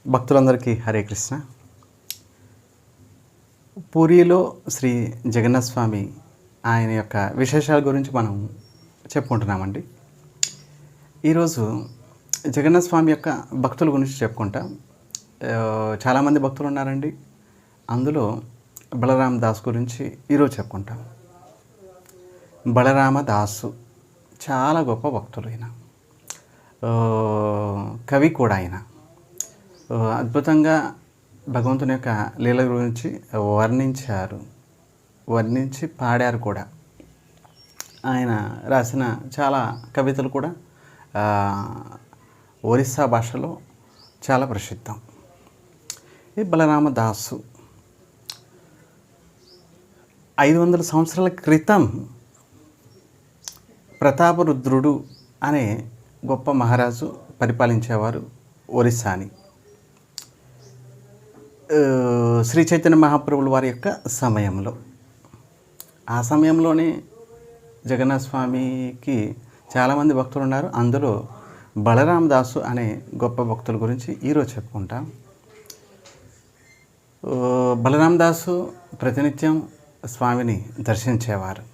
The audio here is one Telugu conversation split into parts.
భక్తులందరికీ హరే కృష్ణ. పూరిలో శ్రీ జగన్నాథ స్వామి ఆయన యొక్క విశేషాల గురించి మనం చెప్పుకుంటున్నామండి. ఈరోజు జగన్నాథ స్వామి యొక్క భక్తుల గురించి చెప్పుకుంటాం. చాలామంది భక్తులు ఉన్నారండి. అందులో బలరామ దాస్ గురించి ఈరోజు చెప్పుకుంటాం. బలరామ దాసు చాలా గొప్ప భక్తులు. ఆయన కవి కూడా. ఆయన అద్భుతంగా భగవంతుని యొక్క లీల గురించి వర్ణించి పాడారు కూడా. ఆయన రాసిన చాలా కవితలు కూడా ఒరిస్సా భాషలో చాలా ప్రసిద్ధం. ఈ బలరామ దాసు 500 సంవత్సరాల క్రితం ప్రతాపరుద్రుడు అనే గొప్ప మహారాజు పరిపాలించేవారు ఒరిస్సాని. శ్రీ చైతన్య మహాప్రభుల వారి యొక్క సమయంలో, ఆ సమయంలోనే జగన్నాథ స్వామికి చాలామంది భక్తులు ఉన్నారు. అందులో బలరామ దాసు అనే గొప్ప భక్తుల గురించి ఈరోజు చెప్పుకుంటాం. బలరామ దాసు ప్రతినిత్యం స్వామిని దర్శించేవారు.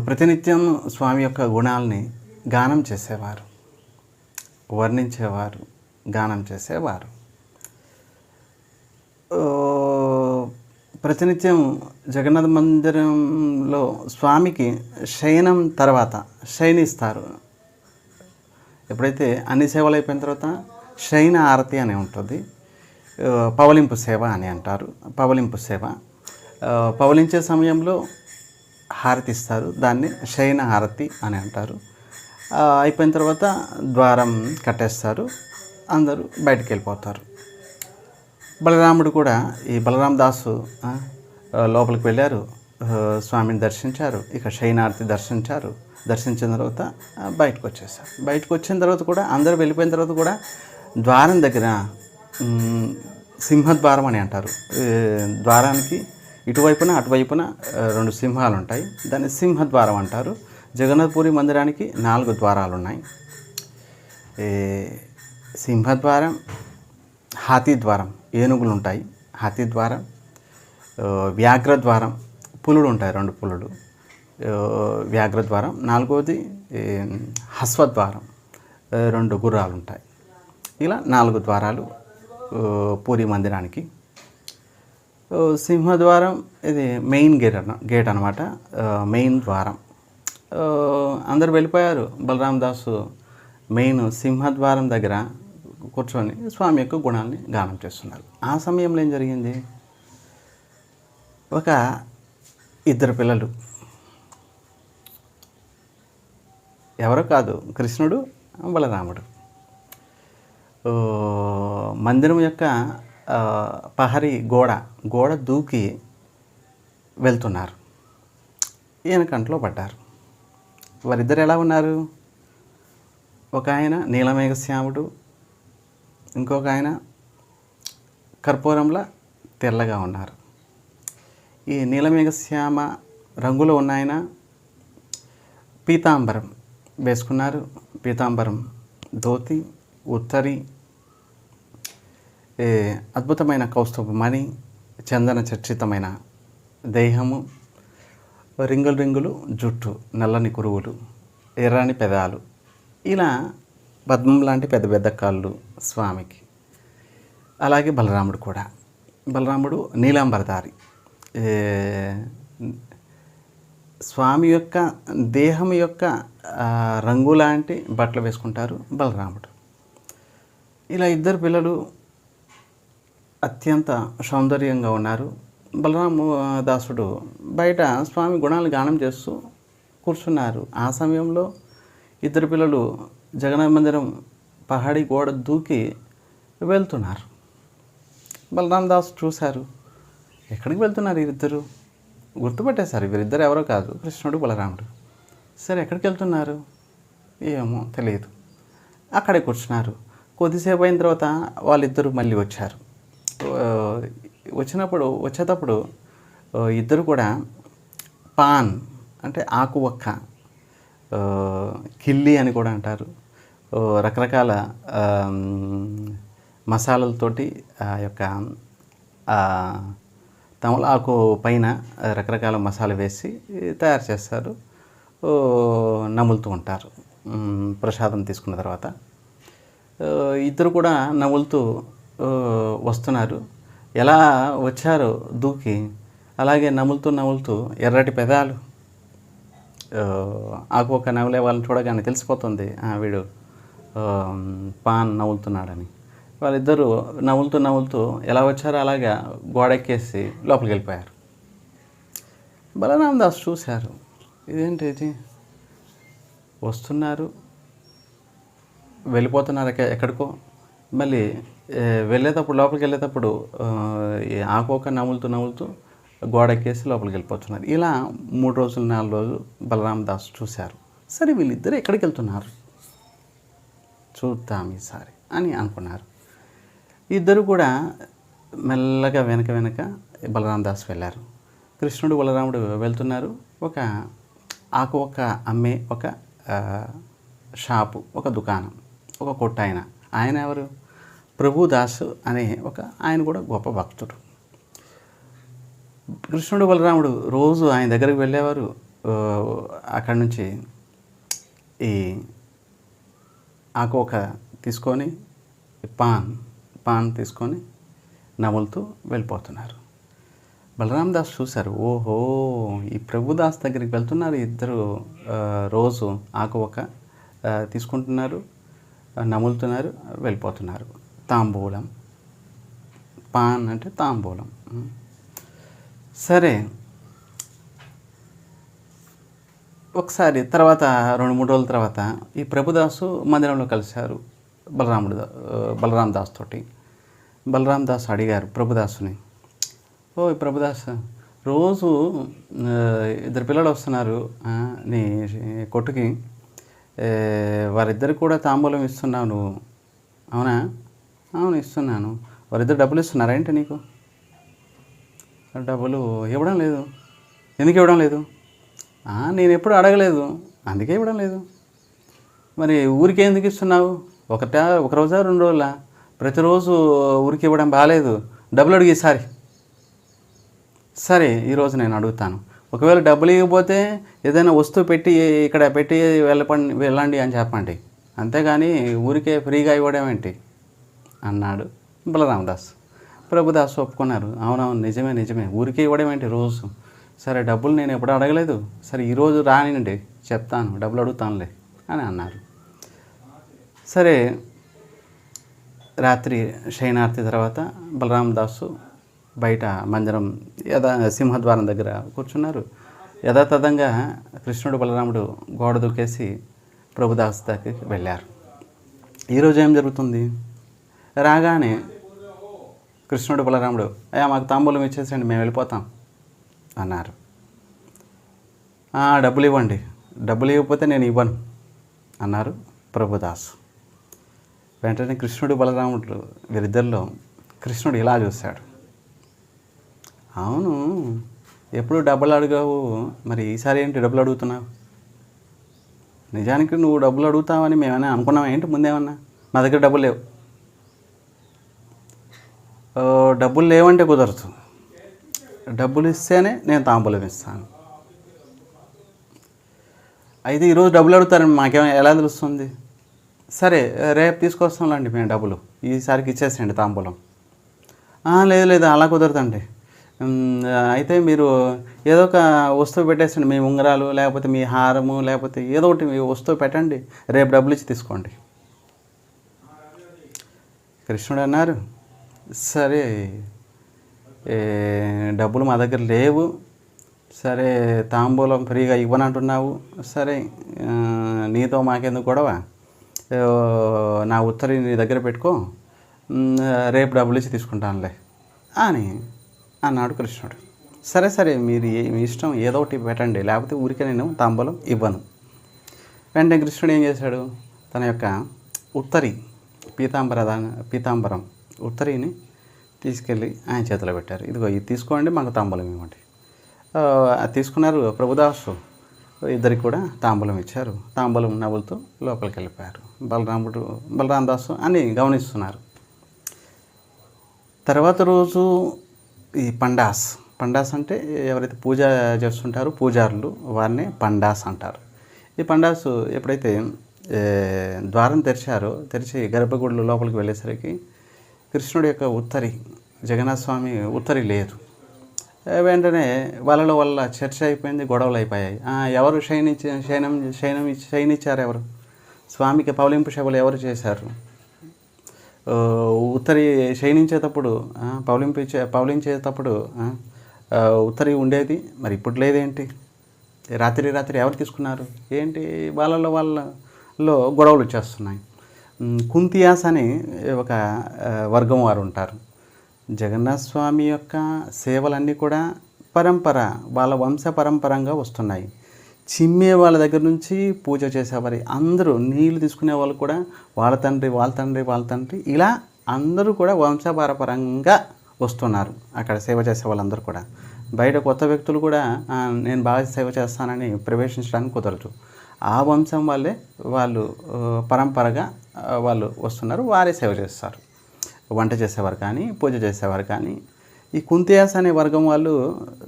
ప్రతినిత్యం స్వామి యొక్క గుణాలని గానం చేసేవారు, వర్ణించేవారు, గానం చేసేవారు. ప్రతినిత్యం జగన్నాథ మందిరంలో స్వామికి శయనం తర్వాత శయనిస్తారు. ఎప్పుడైతే అన్ని సేవలు అయిపోయిన తర్వాత శయన ఆరతి అని ఉంటుంది. పవలింపు సేవ అని అంటారు. పవలింపు సేవ పవలించే సమయంలో హారతి ఇస్తారు. దాన్ని శయన హారతి అని అంటారు. అయిపోయిన తర్వాత ద్వారం కట్టేస్తారు. అందరూ బయటికి వెళ్ళిపోతారు. బలరాముడు కూడా, ఈ బలరామ దాసు లోపలికి వెళ్ళారు, స్వామిని దర్శించారు. ఇక శయనార్తి దర్శించిన తర్వాత బయటకు వచ్చేసారు. బయటకు వచ్చిన తర్వాత కూడా అందరూ వెళ్ళిపోయిన తర్వాత కూడా ద్వారం దగ్గర సింహద్వారం అని అంటారు. ద్వారానికి ఇటువైపున అటువైపున 2 సింహాలు ఉంటాయి. దాన్ని సింహద్వారం అంటారు. జగన్నాథపురి మందిరానికి 4 ద్వారాలు ఉన్నాయి. సింహద్వారం, హాతీ ద్వారం, ఏనుగులు ఉంటాయి. హాతీ ద్వారం, వ్యాఘ్రద్వారం, పులులు ఉంటాయి, 2 పులులు, వ్యాఘ్రద్వారం. 4వది హస్వద్వారం, 2 గుర్రాలు ఉంటాయి. ఇలా 4 ద్వారాలు పూరి మందిరానికి. సింహద్వారం ఇది మెయిన్ గేట్ అనమాట, మెయిన్ ద్వారం. అందరు వెళ్ళిపోయారు. బలరామ దాసు మెయిన్ సింహద్వారం దగ్గర కూర్చొని స్వామి యొక్క గుణాన్ని గానం చేస్తున్నారు. ఆ సమయంలో ఏం జరిగింది? ఒక 2 పిల్లలు, ఎవరో కాదు, కృష్ణుడు, బలరాముడు, మందిరం యొక్క పహరీ గోడ దూకి వెళ్తున్నారు. ఈయన కంట్లో పడ్డారు. వారిద్దరు ఎలా ఉన్నారు? ఒక ఆయన నీలమేఘశ్యాముడు, ఇంకొక ఆయన కర్పూరంలా తెల్లగా ఉన్నారు. ఈ నీలమేఘశ్యామ రంగులో ఉన్న ఆయన పీతాంబరం వేసుకున్నారు. పీతాంబరం ధోతి, ఉత్తరి, అద్భుతమైన కౌస్తుభమణి, చందన చర్చితమైన దేహము, రింగులు జుట్టు, నల్లని కురువులు, ఎర్రని పెదాలు, ఇలా పద్మం లాంటి పెద్ద పెద్ద కాళ్ళు స్వామికి. అలాగే బలరాముడు కూడా. బలరాముడు నీలాంబరధారి. స్వామి యొక్క దేహం యొక్క రంగు లాంటి బట్టలు వేసుకుంటారు బలరాముడు. ఇలా 2 పిల్లలు అత్యంత సౌందర్యంగా ఉన్నారు. బలరామ దాసుడు బయట స్వామి గుణాలు గానం చేస్తూ కూర్చున్నారు. ఆ సమయంలో 2 పిల్లలు జగన్నాథ మందిరం పహాడీ గోడ దూకి వెళ్తున్నారు. బలరామ దాసు చూశారు. ఎక్కడికి వెళ్తున్నారు వీరిద్దరు? గుర్తుపట్టేశారు, వీరిద్దరు ఎవరో కాదు, కృష్ణుడు, బలరాముడు. సరే, ఎక్కడికి వెళ్తున్నారు? ఏమో తెలియదు. అక్కడే కూర్చున్నారు. కొద్దిసేపు అయిన తర్వాత వాళ్ళిద్దరూ మళ్ళీ వచ్చారు. వచ్చేటప్పుడు 2 కూడా పాన్ అంటే ఆకు ఒక్క, కిల్లి అని కూడా అంటారు, రకరకాల మసాలాలతోటి ఆ యొక్క తమలపాకు పైన రకరకాల మసాలా వేసి తయారు చేస్తారు, నములుతూ ఉంటారు ప్రసాదం తీసుకున్న తర్వాత. ఇద్దరు కూడా నములుతూ వస్తున్నారు. ఎలా వచ్చారో దూకి అలాగే నములుతూ నములుతూ ఎర్రటి పెదాలు, ఆకు ఒక నవలే వాళ్ళని చూడగానే తెలిసిపోతుంది వీడు పాన్ నవ్వులుతున్నాడని. వాళ్ళిద్దరూ నవ్వులుతూ నవ్వులుతూ ఎలా వచ్చారో అలాగా గోడెక్కేసి లోపలికి వెళ్ళిపోయారు. బలరాం దాస్ చూశారు, ఇదేంటి ఇది, వస్తున్నారు వెళ్ళిపోతున్నారు ఎక్కడికో, మళ్ళీ వెళ్ళేటప్పుడు లోపలికి వెళ్ళేటప్పుడు ఆకోక నవ్వులుతూ నవ్వులుతూ గోడెక్కేసి లోపలికి వెళ్ళిపోతున్నారు. ఇలా 3 రోజులు 4 రోజులు బలరాం దాస్ చూశారు. సరే వీళ్ళిద్దరు ఎక్కడికి వెళ్తున్నారు చూద్దాం ఈసారి అని అనుకున్నారు. ఇద్దరు కూడా మెల్లగా వెనక వెనక బలరాం దాస్ వెళ్ళారు. కృష్ణుడు బలరాముడు వెళ్తున్నారు. ఒక అమ్మే ఒక షాపు, ఒక దుకాణం, ఒక కొట్టు ఆయన ఎవరు, ప్రభుదాసు అనే ఆయన కూడా గొప్ప భక్తుడు. కృష్ణుడు బలరాముడు రోజు ఆయన దగ్గరికి వెళ్ళేవారు. అక్కడి నుంచి ఈ ఆకు తీసుకొని పాన్ తీసుకొని నములుతూ వెళ్ళిపోతున్నారు. బలరాం దాస్ చూశారు, ఓహో ఈ ప్రభుదాస్ దగ్గరికి వెళ్తున్నారు ఇద్దరు, రోజు ఆకు తీసుకుంటున్నారు, నములుతున్నారు, వెళ్ళిపోతున్నారు. తాంబూలం, పాన్ అంటే తాంబూలం. సరే ఒకసారి తర్వాత 2-3 రోజుల తర్వాత ఈ ప్రభుదాసు మందిరంలో కలిశారు బలరాం దాస్ తోటి. బలరాం దాస్ అడిగారు ప్రభుదాసుని, ఓ ప్రభుదాస్ రోజు 2 పిల్లలు వస్తున్నారు నీ కొట్టుకి, వారిద్దరికి కూడా తాంబూలం ఇస్తున్నావు నువ్వు, అవునా? అవును ఇస్తున్నాను. వారిద్దరు డబ్బులు ఇస్తున్నారా ఏంటి నీకు? డబ్బులు ఇవ్వడం లేదు. ఎందుకు ఇవ్వడం లేదు? నేను ఎప్పుడు అడగలేదు, అందుకే ఇవ్వడం లేదు. మరి ఊరికే ఎందుకు ఇస్తున్నావు? ఒక రోజా 2 రోజులా? ప్రతిరోజు ఊరికి ఇవ్వడం బాగాలేదు, డబ్బులు అడిగి ఈసారి. సరే ఈరోజు నేను అడుగుతాను, ఒకవేళ డబ్బులు ఇవ్వకపోతే ఏదైనా వస్తువు ఇక్కడ పెట్టి వెళ్ళండి అని చెప్పండి, అంతేగాని ఊరికే ఫ్రీగా ఇవ్వడం ఏంటి అన్నాడు బలరాం దాస్. ప్రభుదాస్ ఒప్పుకున్నారు, అవునవును నిజమే, ఊరికే ఇవ్వడం ఏంటి రోజు. సరే డబ్బులు నేను ఎప్పుడు అడగలేదు, సరే ఈరోజు రానివ్వండి చెప్తాను, డబ్బులు అడుగుతానులే అని అన్నారు. సరే రాత్రి శయనార్తి తర్వాత బలరాం దాసు బయట మందిరం సింహద్వారం దగ్గర కూర్చున్నారు. యథాతథంగా కృష్ణుడు బలరాముడు గోడ దూకేసి ప్రభుదాస్ దగ్గరికి వెళ్ళారు. ఈరోజు ఏం జరుగుతుంది? రాగానే కృష్ణుడు బలరాముడు, మాకు తాంబూలం ఇచ్చేసండి మేము వెళ్ళిపోతాం అన్నారు. డబ్బులు ఇవ్వండి, డబ్బులు ఇవ్వకపోతే నేను ఇవ్వను అన్నారు ప్రభుదాస్. వెంటనే కృష్ణుడు బలరాముడు వీరిద్దరిలో కృష్ణుడు ఇలా చూశాడు, అవును ఎప్పుడు డబ్బులు అడిగావు, మరి ఈసారి ఏంటి డబ్బులు అడుగుతున్నావు? నిజానికి నువ్వు డబ్బులు అడుగుతావని మేమన్నా అనుకున్నావా ఏంటి ముందేమన్నా? మా దగ్గర డబ్బులు లేవు. డబ్బులు లేవంటే కుదరదు, డబ్బులు ఇస్తేనే నేను తాంబూలం ఇస్తాను. అయితే ఈరోజు డబ్బులు అడుగుతారని మాకేమో ఎలా తెలుస్తుంది? సరే రేపు తీసుకొస్తాంలేండి మేము డబ్బులు, ఈసారికి ఇచ్చేసేయండి తాంబూలం. లేదు అలా కుదరదండి. అయితే మీరు ఏదో ఒక వస్తువు పెట్టేసండి, మీ ఉంగరాలు లేకపోతే మీ హారము లేకపోతే ఏదో ఒకటి మీ వస్తువు పెట్టండి, రేపు డబ్బులు ఇచ్చి తీసుకోండి. కృష్ణుడు అన్నారు, సరే డబ్బులు మా దగ్గర లేవు, సరే తాంబూలం ఫ్రీగా ఇవ్వనంటున్నావు, సరే నీతో మాకెందుకు గొడవ, నా ఉత్తరి నీ దగ్గర పెట్టుకో, రేపు డబ్బులు ఇచ్చి తీసుకుంటానులే అని అన్నాడు కృష్ణుడు. సరే మీరు మీ ఇష్టం ఏదో ఒకటి పెట్టండి, లేకపోతే ఊరికే నేను తాంబూలం ఇవ్వను. వెంటనే కృష్ణుడు ఏం చేశాడు, తన యొక్క ఉత్తరి పీతాంబరం ఉత్తరిని తీసుకెళ్ళి ఆయన చేతిలో పెట్టారు. ఇదిగో ఇది తీసుకోండి, మాకు తాంబూలం ఇవ్వండి. అది తీసుకున్నారు ప్రభుదాసు, ఇద్దరికి కూడా తాంబూలం ఇచ్చారు. తాంబూలం నవ్వులతో లోపలికి వెళ్ళిపోయారు. బలరాం దాసు అని గమనిస్తున్నారు. తర్వాత రోజు ఈ పండాస్ అంటే ఎవరైతే పూజ చేస్తుంటారో పూజారులు వారిని పండాస్ అంటారు. ఈ పండాస్ ఎప్పుడైతే ద్వారం తెరిచి గర్భగుడిలో లోపలికి వెళ్ళేసరికి కృష్ణుడి యొక్క ఉత్తరి, జగన్నాథ స్వామి ఉత్తరి లేదు. వెంటనే వాళ్ళ చర్చ అయిపోయింది, గొడవలు అయిపోయాయి. ఎవరు శయనిచ్చారు? ఎవరు స్వామికి పవలింపు సేవలు ఎవరు చేశారు? ఉత్తరి శయనించేటప్పుడు పవలించేటప్పుడు ఉత్తరి ఉండేది, మరి ఇప్పుడు లేదేంటి? రాత్రి ఎవరు తీసుకున్నారు ఏంటి? వాళ్ళలో గొడవలు వచ్చేస్తున్నాయి. కుంతియాస్ అని ఒక వర్గం వారు ఉంటారు. జగన్నాథ స్వామి యొక్క సేవలన్నీ కూడా వాళ్ళ వంశ పరంపరంగా వస్తున్నాయి. చిమ్మే వాళ్ళ దగ్గర నుంచి పూజ చేసేవారి అందరూ, నీళ్లు తీసుకునే వాళ్ళు కూడా వాళ్ళ తండ్రి ఇలా అందరూ కూడా వంశపారపరంగా వస్తున్నారు. అక్కడ సేవ చేసే వాళ్ళందరూ కూడా. బయట కొత్త వ్యక్తులు కూడా నేను బాగా సేవ చేస్తానని ప్రవేశించడానికి కుదరదు. ఆ వంశం వాళ్ళు పరంపరగా వాళ్ళు వస్తున్నారు, వారే సేవ చేస్తారు. వంట చేసేవారు కానీ, పూజ చేసేవారు కానీ. ఈ కుంతియాస్ అనే వర్గం వాళ్ళు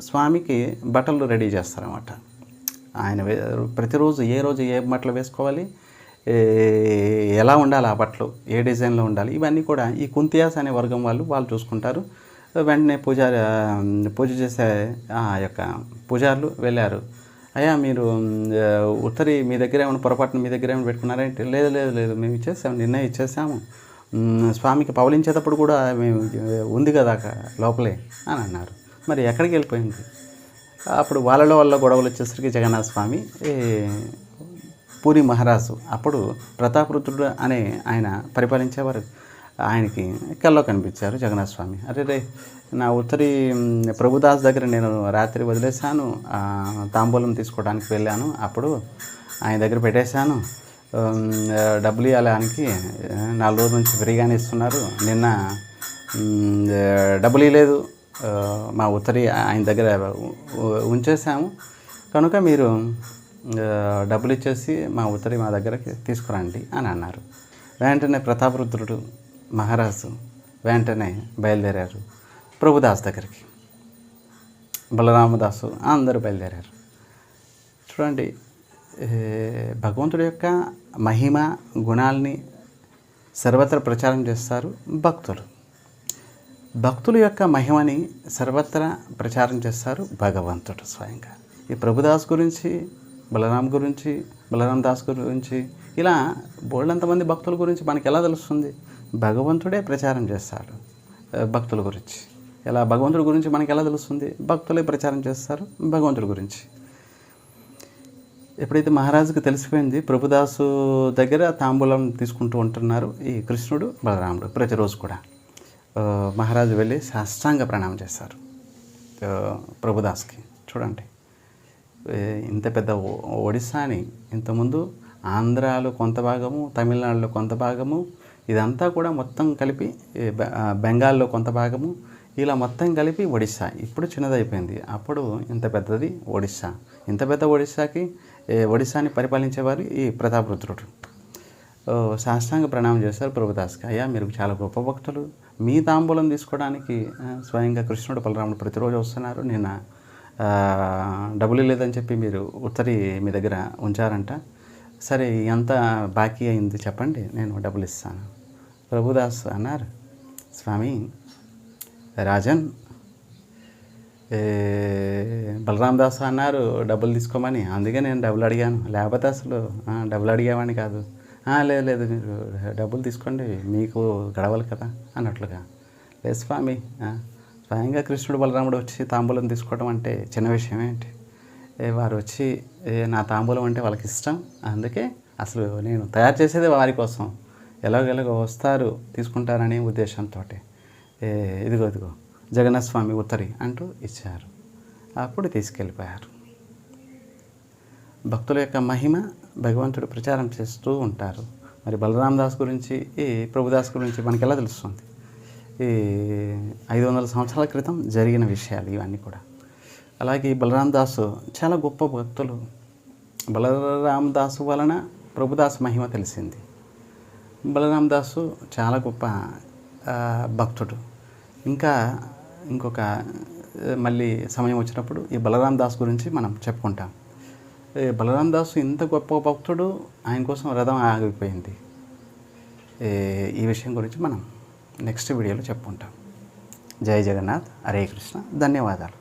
స్వామికి బట్టలు రెడీ చేస్తారన్నమాట. ఆయన ప్రతిరోజు ఏ రోజు ఏ బట్టలు వేసుకోవాలి, ఎలా ఉండాలి, ఆ బట్టలు ఏ డిజైన్లో ఉండాలి, ఇవన్నీ కూడా ఈ కుంతియాస్ అనే వర్గం వాళ్ళు చూసుకుంటారు. వెంటనే పూజ చేసే ఆ యొక్క పూజారులు వెళ్ళారు. అయ్యా, మీరు ఉత్తరి మీ దగ్గర ఏమైనా పొరపాటున మీ దగ్గర ఏమైనా పెట్టుకున్నారంటే, లేదు మేము ఇచ్చేసాము, నిన్నే ఇచ్చేసాము. స్వామికి పవలించేటప్పుడు కూడా మేము ఉంది కదా లోపలే అని అన్నారు. మరి ఎక్కడికి వెళ్ళిపోయింది? అప్పుడు వాళ్ళ గొడవలు వచ్చేసరికి జగన్నాథ స్వామి పూరి మహారాజు, అప్పుడు ప్రతాపరుద్రుడు అనే ఆయన పరిపాలించేవారు, ఆయనకి కల్లో కనిపించారు జగన్నాథ స్వామి. అరే, నా ఉత్తరి ప్రభుదాస్ దగ్గర నేను రాత్రి వదిలేశాను, తాంబూలం తీసుకోవడానికి వెళ్ళాను, అప్పుడు ఆయన దగ్గర పెట్టేశాను. డబ్బులు ఇవ్వడానికి 4 రోజుల నుంచి ఫ్రీగానే ఇస్తున్నారు. నిన్న డబ్బులు ఇవ్వలేదు, మా ఉత్తరి ఆయన దగ్గర ఉంచేసాము, కనుక మీరు డబ్బులు ఇచ్చేసి మా ఉత్తరి మా దగ్గరకి తీసుకురండి అని అన్నారు. వెంటనే ప్రతాపరుద్రుడు మహారాజు వెంటనే బయలుదేరారు ప్రభుదాస్ దగ్గరికి. బలరామదాసు అందరూ బయలుదేరారు. చూడండి, భగవంతుడి యొక్క మహిమ గుణాలని సర్వత్రా ప్రచారం చేస్తారు భక్తులు. భక్తుల యొక్క మహిమని సర్వత్రా ప్రచారం చేస్తారు భగవంతుడు స్వయంగా. ఈ ప్రభుదాస్ గురించి, బలరాం దాస్ గురించి, ఇలా బోల్డంతమంది భక్తుల గురించి మనకి ఎలా తెలుస్తుంది? భగవంతుడే ప్రచారం చేస్తాడు భక్తుల గురించి. ఎలా భగవంతుడి గురించి మనకి ఎలా తెలుస్తుంది? భక్తులే ప్రచారం చేస్తారు భగవంతుడి గురించి. ఎప్పుడైతే మహారాజుకు తెలిసిపోయింది ప్రభుదాసు దగ్గర తాంబూలం తీసుకుంటూ ఉంటున్నారు ఈ కృష్ణుడు బలరాముడు ప్రతిరోజు కూడా, మహారాజు వెళ్ళి సాష్టాంగ ప్రణామం చేశారు ప్రభుదాస్కి. చూడండి, ఇంత పెద్ద ఒడిస్సాని ఇంతకుముందు ఆంధ్రాలో కొంత భాగము, తమిళనాడులో కొంత భాగము, ఇదంతా కూడా మొత్తం కలిపి బెంగాల్లో కొంత భాగము, ఇలా మొత్తం కలిపి ఒడిస్సా ఇప్పుడు చిన్నదైపోయింది. అప్పుడు ఇంత పెద్దది ఒడిస్సా. ఇంత పెద్ద ఒడిస్సాని పరిపాలించేవారు ఈ ప్రతాపరుద్రుడు. సాష్టాంగ ప్రణామం చేశారు ప్రభుదాస్కి. అయ్యా, మీరు చాలా గొప్ప భక్తులు, మీ తాంబూలం తీసుకోవడానికి స్వయంగా కృష్ణుడు బలరాముడు ప్రతిరోజు వస్తున్నారు, నిన్న డబ్బులు లేదని చెప్పి మీరు ఉత్తరి మీ దగ్గర ఉంచారంట. సరే, ఎంత బాకీ అయింది చెప్పండి, నేను డబ్బులు ఇస్తాను. ప్రభుదాస్ అన్నారు, స్వామి రాజన్, బలరాం దాస్ అన్నారు డబ్బులు తీసుకోమని, అందుకే నేను డబ్బులు అడిగాను, లేకపోతే అసలు డబ్బులు అడిగేవాడిని కాదు. లేదు మీరు డబ్బులు తీసుకోండి, మీకు గడవలు కదా అన్నట్లుగా. లేదు స్వామి, స్వయంగా కృష్ణుడు బలరాముడు వచ్చి తాంబూలం తీసుకోవడం అంటే చిన్న విషయం ఏంటి? వారు వచ్చి నా తాంబూలం అంటే వాళ్ళకి ఇష్టం, అందుకే అసలు నేను తయారు చేసేది వారి కోసం, ఎలాగో వస్తారు తీసుకుంటారనే ఉద్దేశంతో ఇదిగో జగన్నాథ స్వామి ఉత్తరి అంటూ ఇచ్చారు. అప్పుడు తీసుకెళ్ళిపోయారు. భక్తుల యొక్క మహిమ భగవంతుడు ప్రచారం చేస్తూ ఉంటారు. మరి బలరాం దాస్ గురించి, ఈ ప్రభుదాస్ గురించి మనకి ఎలా తెలుస్తుంది? ఈ 500 సంవత్సరాల క్రితం జరిగిన విషయాలు ఇవన్నీ కూడా. అలాగే బలరాం దాసు చాలా గొప్ప భక్తులు. బలరాం దాసు వలన ప్రభుదాస్ మహిమ తెలిసింది. బలరాం దాసు చాలా గొప్ప భక్తుడు. ఇంకా ఇంకొక మళ్ళీ సమయం వచ్చినప్పుడు ఈ బలరాం దాస్ గురించి మనం చెప్పుకుంటాం. ఈ బలరాం దాస్ ఇంత గొప్ప భక్తుడు, ఆయన కోసం రథం ఆగిపోయింది. ఈ విషయం గురించి మనం నెక్స్ట్ వీడియోలో చెప్పుకుంటాం. జై జగన్నాథ్, హరే కృష్ణ, ధన్యవాదాలు.